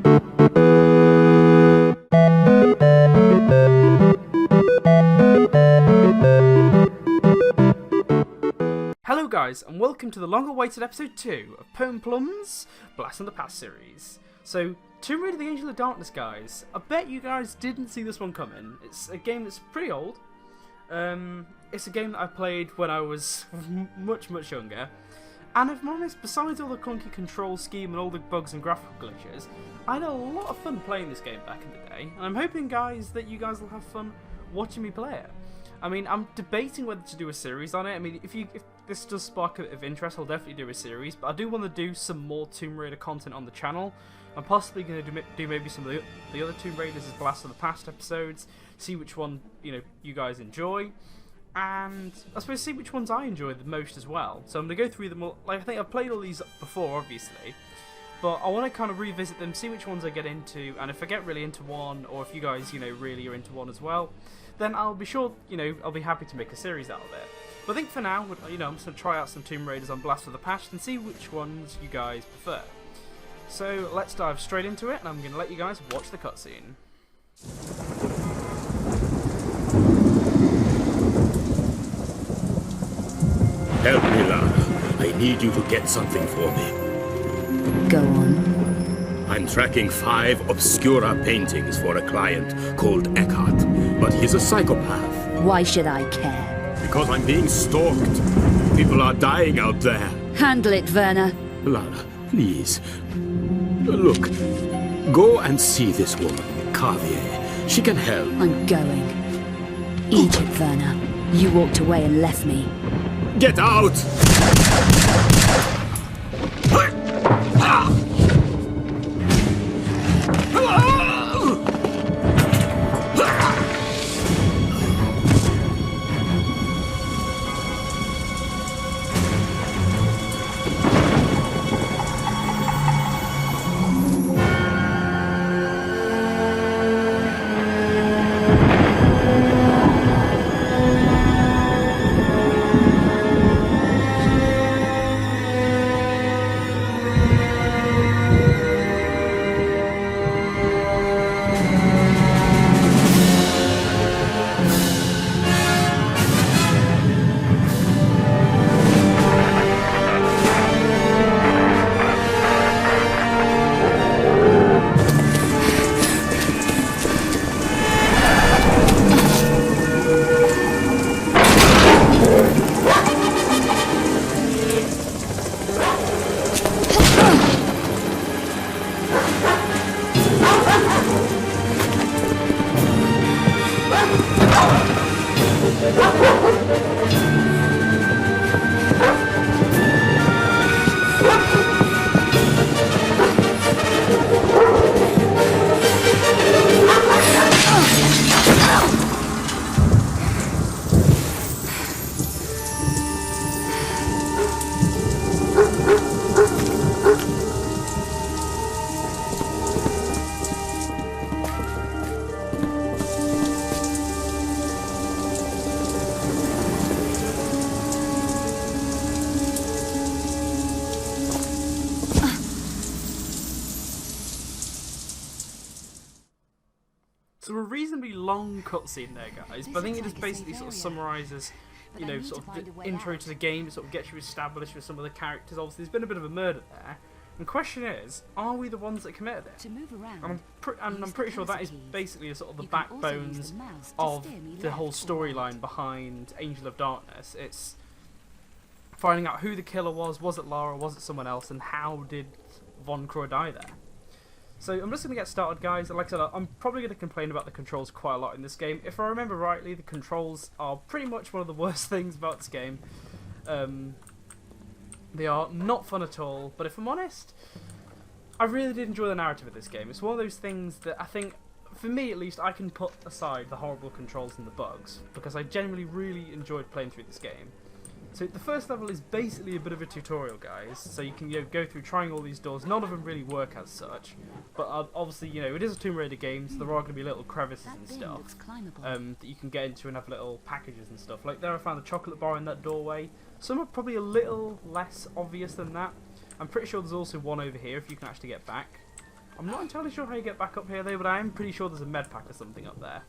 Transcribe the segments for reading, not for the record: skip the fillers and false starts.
Hello guys, and welcome to the long-awaited episode 2 of Poem Plum's Blast from the Past series. So, Tomb Raider: The Angel of Darkness, guys. I bet you guys didn't see this one coming. It's a game that's pretty old. It's a game that I played when I was much younger. And if I'm honest, besides all the clunky control scheme and all the bugs and graphical glitches, I had a lot of fun playing this game back in the day. And I'm hoping, guys, that you guys will have fun watching me play it. I mean, I'm debating whether to do a series on it. I mean, if this does spark a bit of interest, I'll definitely do a series. But I do want to do some more Tomb Raider content on the channel. I'm possibly going to do maybe some of the other Tomb Raiders as Blast from the Past episodes. See which one you guys enjoy, and I suppose see which ones I enjoy the most as well. So I'm going to go through them all. Like, I think I've played all these before, obviously, but I want to kind of revisit them, see which ones I get into, and if I get really into one, or if you guys really are into one as well, then I'll be sure, I'll be happy to make a series out of it. But I think for now, I'm just going to try out some Tomb Raiders on Blast from the Past and see which ones you guys prefer. So let's dive straight into it, and I'm going to let you guys watch the cutscene. Help me, Lara. I need you to get something for me. Go on. I'm tracking 5 Obscura paintings for a client called Eckhart, but he's a psychopath. Why should I care? Because I'm being stalked. People are dying out there. Handle it, Werner. Lara, please. Look, go and see this woman, Carvier. She can help. I'm going. Eat it, Werner. You walked away and left me. Get out! So a reasonably long cutscene there, guys, but I think it just basically sort of summarises, sort of the intro to the game. It sort of gets you established with some of the characters. Obviously, there's been a bit of a murder there. And the question is, are we the ones that committed it? And I'm pretty sure that is basically sort of the backbones of the whole storyline behind Angel of Darkness. It's finding out who the killer was it Lara, was it someone else, and how did Von Croy die there? So I'm just going to get started, guys. Like I said, I'm probably going to complain about the controls quite a lot in this game. If I remember rightly, the controls are pretty much one of the worst things about this game. They are not fun at all, but if I'm honest, I really did enjoy the narrative of this game. It's one of those things that I think, for me at least, I can put aside the horrible controls and the bugs, because I genuinely really enjoyed playing through this game. So the first level is basically a bit of a tutorial, guys. So you can go through trying all these doors. None of them really work as such, but obviously it is a Tomb Raider game, so there are going to be little crevices and stuff that you can get into and have little packages and stuff. Like there, I found a chocolate bar in that doorway. Some are probably a little less obvious than that. I'm pretty sure there's also one over here if you can actually get back. I'm not entirely sure how you get back up here though, but I am pretty sure there's a med pack or something up there.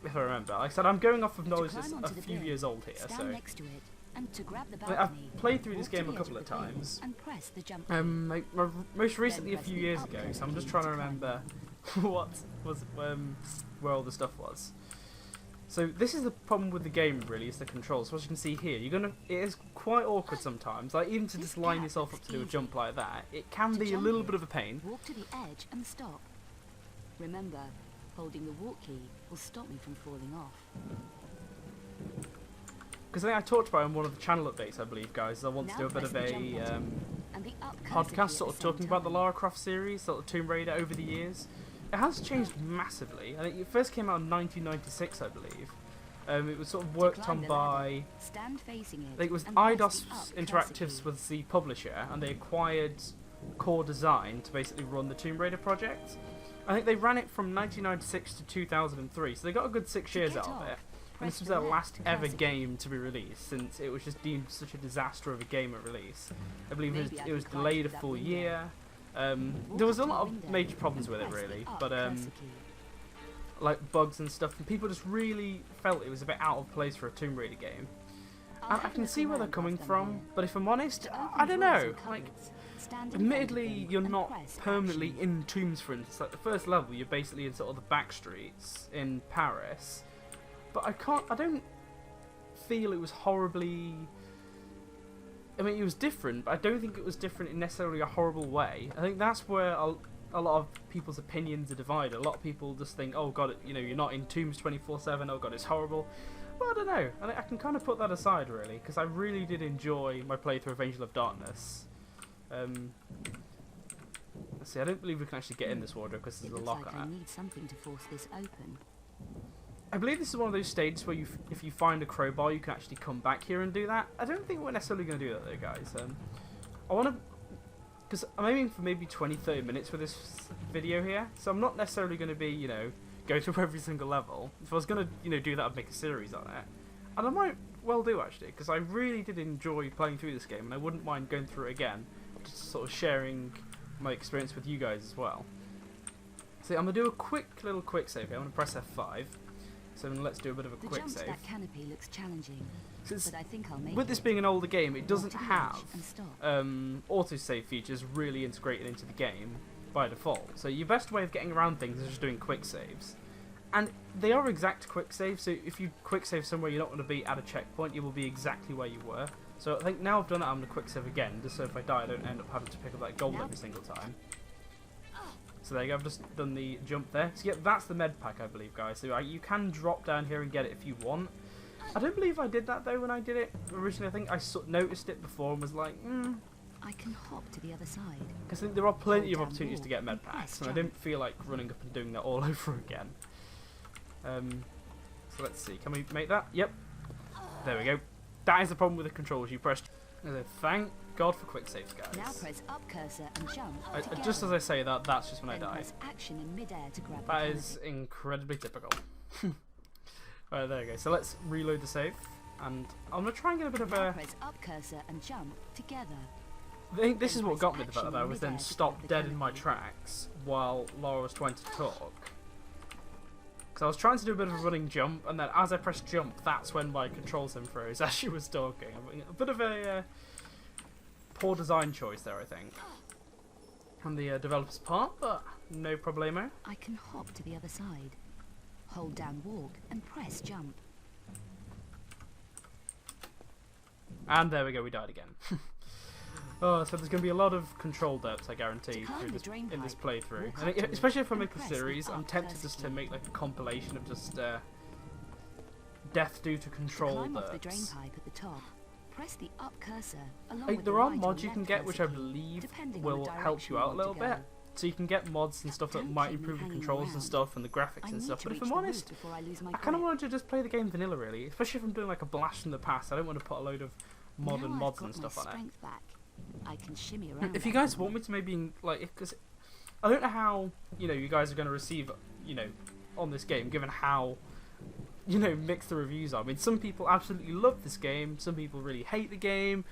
If I remember. Like I said, I'm going off of knowledge that's a few years old here, so... Next to it, and to grab the I've played through this game a couple of times. And press the jump Most recently a few years ago, so I'm just trying to remember what was where all the stuff was. So this is the problem with the game, really, is the controls. So as you can see here, it is quite awkward sometimes. Like even to just line yourself up to do a jump like that, it can be a little bit of a pain. Walk to the edge and stop. Remember, holding the walk key will stop me from falling off. Because I think I talked about it in one of the channel updates, I believe, guys. I want to do a bit of a podcast sort of talking about the Lara Croft series, sort of Tomb Raider over the years. It has changed massively. I think it first came out in 1996, I believe. It was sort of worked on by... I think it was Eidos Interactives was the publisher, and they acquired Core Design to basically run the Tomb Raider project. I think they ran it from 1996 to 2003, so they got a good 6 years out of it. And this was their last ever game to be released, since it was just deemed such a disaster of a game at release. I believe it was delayed a full year. There was a lot of major problems with it, really, but like bugs and stuff, and people just really felt it was a bit out of place for a Tomb Raider game. And I can see where they're coming from, but if I'm honest, I don't know. Like, admittedly, you're not permanently in tombs, for instance. Like the first level, you're basically in sort of the back streets in Paris. But I don't feel it was horribly... I mean, it was different, but I don't think it was different in necessarily a horrible way. I think that's where a lot of people's opinions are divided. A lot of people just think, oh god, you're not in tombs 24/7, oh god, it's horrible. Well, I don't know. I can kind of put that aside, really, because I really did enjoy my playthrough of Angel of Darkness. Let's see, I don't believe we can actually get in this wardrobe because there's a lock on it. I need something to force this open. I believe this is one of those stages where if you find a crowbar, you can actually come back here and do that. I don't think we're necessarily going to do that though, guys. I want to... Because I'm aiming for maybe 20-30 minutes for this video here, so I'm not necessarily going to be, go through every single level. If I was going to, do that, I'd make a series on it. And I might well do, actually, because I really did enjoy playing through this game, and I wouldn't mind going through it again, just sort of sharing my experience with you guys as well. So I'm going to do a quick save here. I'm going to press F5. So let's do a bit of a quick save. That canopy looks challenging, but I think I'll make with this being an older game, it doesn't have autosave features really integrated into the game by default. So your best way of getting around things is just doing quick saves. And they are exact quick saves, so if you quick save somewhere you're not going to be at a checkpoint, you will be exactly where you were. So I think now I've done that, I'm going to quick save again, just so if I die I don't end up having to pick up that gold every single time. So there you go, I've just done the jump there. So yeah, that's the med pack, I believe, guys. So you can drop down here and get it if you want. I don't believe I did that though when I did it originally. I think I noticed it before and was like, I can hop to the other side. Because I think there are plenty of opportunities to get med packs, and I didn't feel like running up and doing that all over again. So let's see, can we make that? Yep. There we go. That is the problem with the controls. You press. Thank God for quick saves, guys. Now press up cursor and jump. Just as I say that, that's just when I die. Press action in mid-air to grab that is incredibly typical. Right, there we go. So let's reload the save, and I'm gonna try and get a bit of a. Press up cursor and jump together. I think this is what got me the fact that I was then stopped dead in my tracks while Lara was trying to talk. Because I was trying to do a bit of a running jump, and then as I pressed jump, that's when my controls then froze as she was talking. A bit of a poor design choice there, I think. On the developer's part, but no problemo. I can hop to the other side. Hold down walk and press jump. And there we go, we died again. Oh, so there's going to be a lot of control depths, I guarantee, in this playthrough. And especially if I make a series, I'm tempted just to make like a compilation of just death due to control depths. Press the up cursor there are mods you can get which I believe will help you out a little bit. So you can get mods and stuff that might improve the controls and stuff and the graphics and stuff. But if I'm honest, I kind of wanted to just play the game vanilla, really. Especially if I'm doing like a blast from the past. I don't want to put a load of modern mods and stuff on it. I can shimmy around. If you guys want me to maybe like, because I don't know how you guys are going to receive on this game, given how mixed the reviews are. I mean, some people absolutely love this game, some people really hate the game,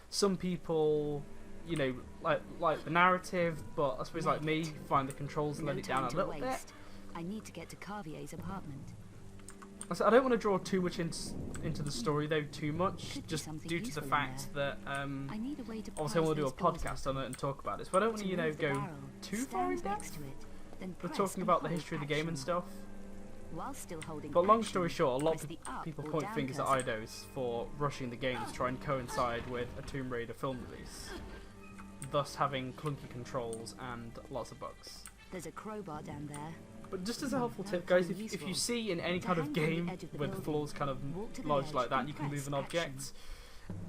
some people you know, like the narrative, but I suppose like me, find the controls let No it down time a to little bit. waste. I need to get to Carvier's apartment. I don't want to draw too much into the story though, too much, Could be just something due to the useful in fact that I need a way to obviously I want to do a prise those podcast balls on it and talk about it. So I don't want to, you know, remove the go barrel, too far in stand next depth. to it, then We're press talking and about the hold history of the game and action. stuff. While still holding But long action, story short, a lot press of the up people or point down fingers at cursor. Eidos for rushing the game to try and coincide with a Tomb Raider film release, thus having clunky controls and lots of bugs. There's a crowbar down there. But just as a helpful That tip, could guys, be if you useful. see in any To kind of hang on the game edge of the with building, floors kind of walk to the large edge like that and and you can move press an object,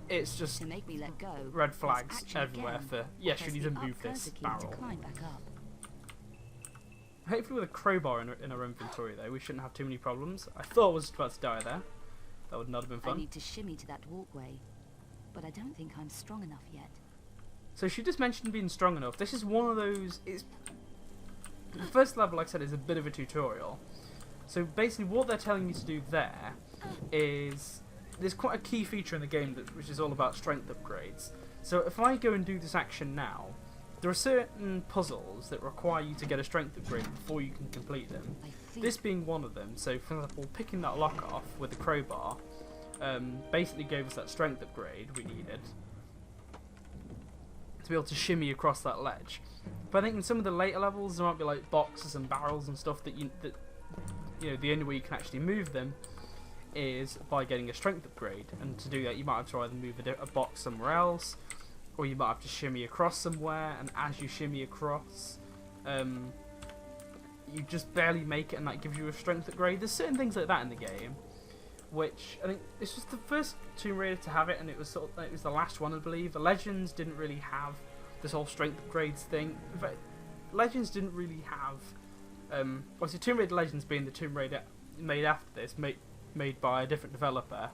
it's just To make me let go, red press flags action everywhere again, for, or yes, you press need the to up move this cursor key barrel. to climb back up. Hopefully with a crowbar in our inventory though, we shouldn't have too many problems. I thought I was about to die there. That would not have been I fun. need to shimmy to that walkway, but I don't think I'm strong enough yet. So she just mentioned being strong enough. This is one of those, the first level, like I said, is a bit of a tutorial. So basically what they're telling me to do there is, there's quite a key feature in the game which is all about strength upgrades. So if I go and do this action now, there are certain puzzles that require you to get a strength upgrade before you can complete them. I think This being one of them. So for example, picking that lock off with the crowbar basically gave us that strength upgrade we needed to be able to shimmy across that ledge. But I think in some of the later levels there might be like boxes and barrels and stuff that you know the only way you can actually move them is by getting a strength upgrade, and to do that you might have to either move a box somewhere else, or you might have to shimmy across somewhere, and as you shimmy across you just barely make it and that gives you a strength upgrade. There's certain things like that in the game which I think this was the first Tomb Raider to have it, and it was it was the last one I believe. The Legends didn't really have this whole strength upgrades thing. In fact, Legends didn't really have obviously Tomb Raider Legends being the Tomb Raider made after this, made by a different developer.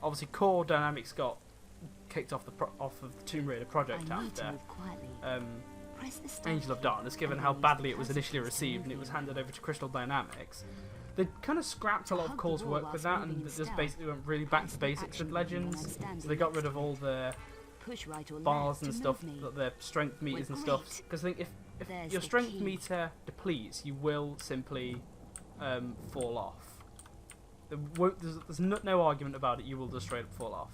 Obviously Core Dynamics got kicked off of the Tomb Raider project I need to after move quietly. Press the start Angel of key Darkness, given and how release badly the it was cursor initially keys to received move and it was the handed over to Crystal Dynamics. They kind of scrapped a lot of Hug the Core's wall work with whilst that and moving in just stealth. basically went really back Press to the basics action with button when I'm Legends. standing So they got rid next of to all it. the Push right or bars left and to stuff, move me. their strength meters and stuff. great. Because I think if There's your the strength key. meter depletes, you will simply fall off. There's no argument about it, you will just straight up fall off.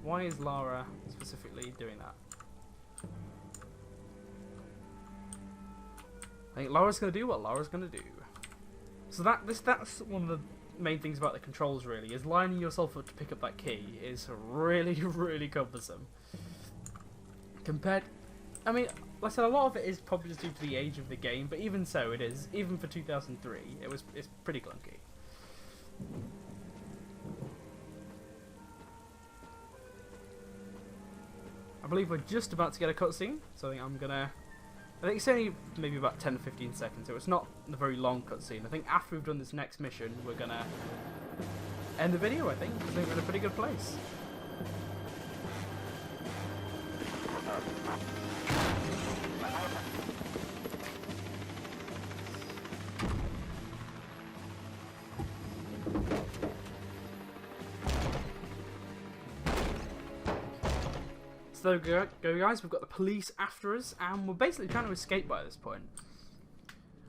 Why is Lara specifically doing that? I think Lara's going to do what Lara's going to do. So that's one of the main things about the controls really, is lining yourself up to pick up that key is really, really cumbersome. I mean, like I said, a lot of it is probably just due to the age of the game, but even so, it is. Even for 2003, it's pretty clunky. I believe we're just about to get a cutscene, so I think it's only maybe about 10 or 15 seconds, so it's not a very long cutscene. I think after we've done this next mission, we're gonna end the video, I think. I think we're in a pretty good place. So go guys, we've got the police after us, and we're basically trying to escape by this point.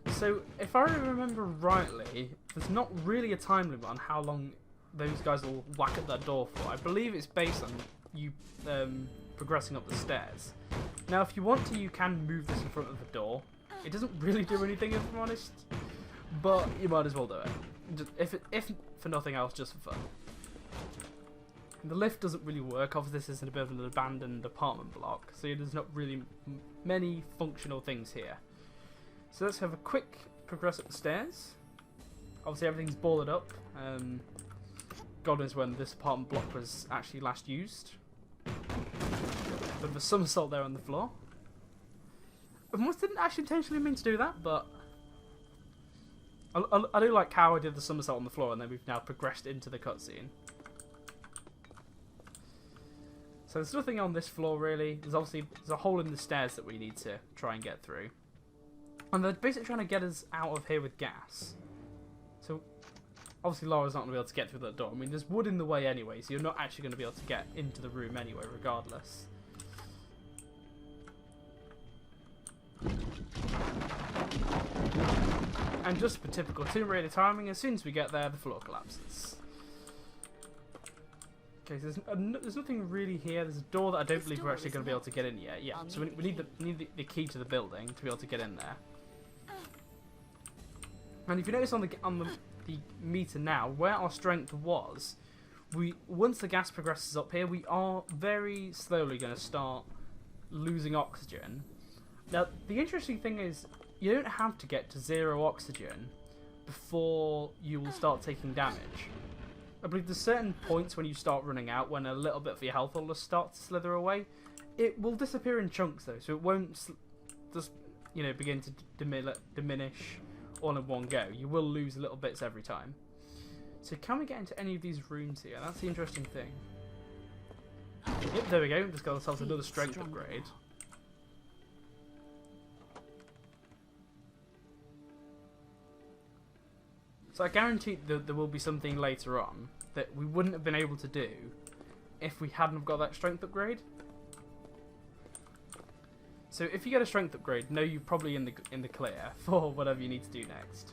So, if I remember rightly, there's not really a time limit on how long those guys will whack at that door for. I believe it's based on you progressing up the stairs. Now, if you want to, you can move this in front of the door. It doesn't really do anything, if I'm honest, but you might as well do it. If for nothing else, just for fun. The lift doesn't really work. Obviously, this is a bit of an abandoned apartment block, so there's not really many functional things here. So let's have a quick progress up the stairs. Obviously, everything's boarded up. God knows when this apartment block was actually last used. Bit of a somersault there on the floor. I almost didn't actually intentionally mean to do that, but I do like how I did the somersault on the floor, and then we've now progressed into the cutscene. So there's nothing on this floor really. There's a hole in the stairs that we need to try and get through. And they're basically trying to get us out of here with gas. So obviously Laura's not going to be able to get through that door. I mean, there's wood in the way anyway, so you're not actually going to be able to get into the room anyway, regardless. And just for typical Tomb Raider timing, as soon as we get there, the floor collapses. Okay, so there's nothing really here. There's a door that I don't believe we're actually going to be able to get in yet. Yeah, so we need the key to the building to be able to get in there. And if you notice on the meter now, where our strength was, once the gas progresses up here, we are very slowly going to start losing oxygen. Now, the interesting thing is, you don't have to get to 0 oxygen before you will start taking damage. I believe there's certain points when you start running out, when a little bit of your health will just start to slither away. It will disappear in chunks though, so it won't just, you know, begin to diminish all in one go. You will lose little bits every time. So can we get into any of these rooms here? That's the interesting thing. Yep, there we go. Just got ourselves another strength upgrade. So I guarantee that there will be something later on that we wouldn't have been able to do if we hadn't have got that strength upgrade. So if you get a strength upgrade, know you're probably in the clear for whatever you need to do next.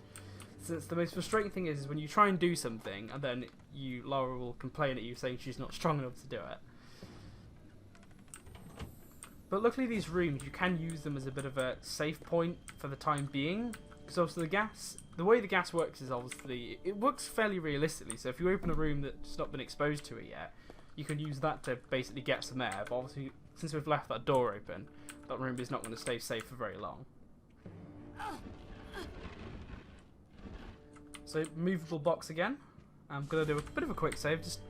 Since the most frustrating thing is when you try and do something and then Laura will complain at you saying she's not strong enough to do it. But luckily these rooms, you can use them as a bit of a safe point for the time being. Because obviously the way the gas works is obviously, it works fairly realistically. So if you open a room that's not been exposed to it yet, you can use that to basically get some air. But obviously, since we've left that door open, that room is not going to stay safe for very long. So, movable box again. I'm going to do a bit of a quick save, just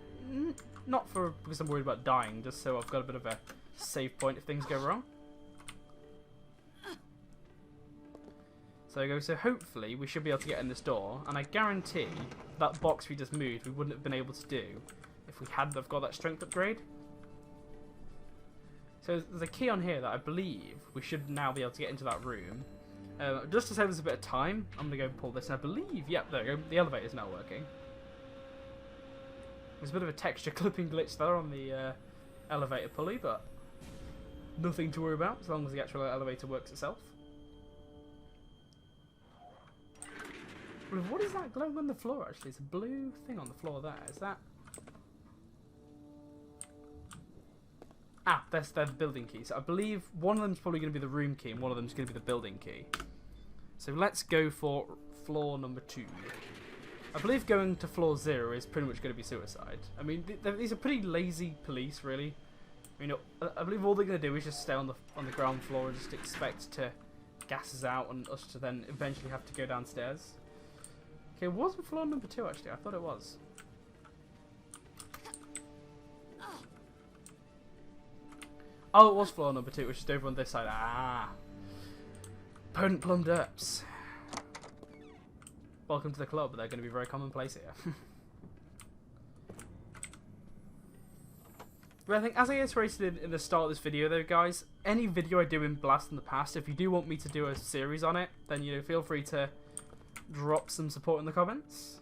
not because I'm worried about dying, just so I've got a bit of a save point if things go wrong. So hopefully we should be able to get in this door, and I guarantee that box we just moved we wouldn't have been able to do if we hadn't have got that strength upgrade. So there's a key on here that I believe we should now be able to get into that room. Just to save us a bit of time, I'm going to go and pull this, and I believe, yep, there we go, the elevator's now working. There's a bit of a texture clipping glitch there on the elevator pulley, but nothing to worry about as long as the actual elevator works itself. What is that glowing on the floor actually? It's a blue thing on the floor there. Is that... Ah, that's the building key. So I believe one of them's probably going to be the room key and one of them's going to be the building key. So let's go for floor number 2. I believe going to floor 0 is pretty much going to be suicide. I mean, these are pretty lazy police, really. I mean, I believe all they're going to do is just stay on the ground floor and just expect to gas us out and us to then eventually have to go downstairs. Okay, it wasn't floor number 2 actually, I thought it was. Oh, it was floor number 2, which is over on this side. Ah! Opponent Plum Derps. Welcome to the club, they're going to be very commonplace here. But I think, as I iterated in the start of this video though, guys, any video I do in Blast in the past, if you do want me to do a series on it, then, you know, feel free to drop some support in the comments.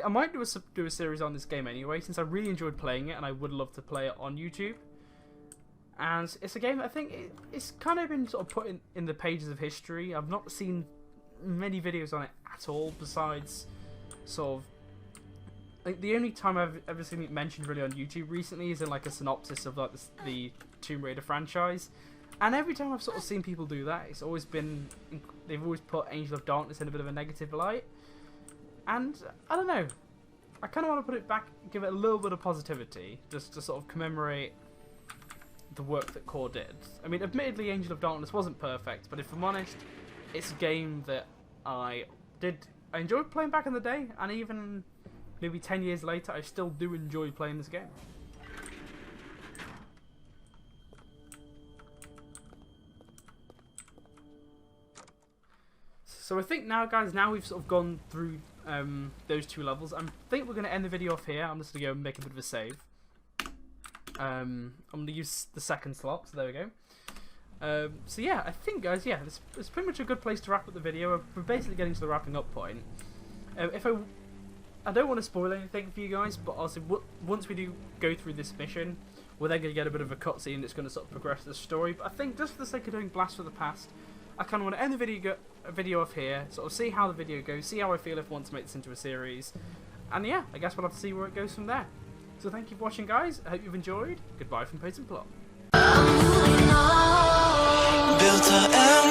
I might do a series on this game anyway, since I really enjoyed playing it and I would love to play it on YouTube. And it's a game that I think it's kind of been sort of put in the pages of history. I've not seen many videos on it at all, besides sort of... Like, the only time I've ever seen it mentioned really on YouTube recently is in like a synopsis of like the Tomb Raider franchise. And every time I've sort of seen people do that, it's always been... They've always put Angel of Darkness in a bit of a negative light. And, I don't know. I kind of want to put it back, give it a little bit of positivity, just to sort of commemorate the work that Core did. I mean, admittedly, Angel of Darkness wasn't perfect, but if I'm honest, it's a game that I enjoyed playing back in the day, and even maybe 10 years later, I still do enjoy playing this game. So I think now, guys, now we've sort of gone through those 2 levels, I think we're going to end the video off here. I'm just going to go and make a bit of a save. I'm going to use the second slot, so there we go. So yeah, I think, guys, yeah, it's pretty much a good place to wrap up the video. We're basically getting to the wrapping up point. I don't want to spoil anything for you guys, but also once we do go through this mission, we're then going to get a bit of a cutscene that's going to sort of progress the story. But I think just for the sake of doing Blast for the Past, I kind of want to end the video a video off here, sort of see how the video goes, see how I feel if I want to make this into a series. And yeah, I guess we'll have to see where it goes from there. So thank you for watching, guys. I hope you've enjoyed. Goodbye from Peyton Plum. Built a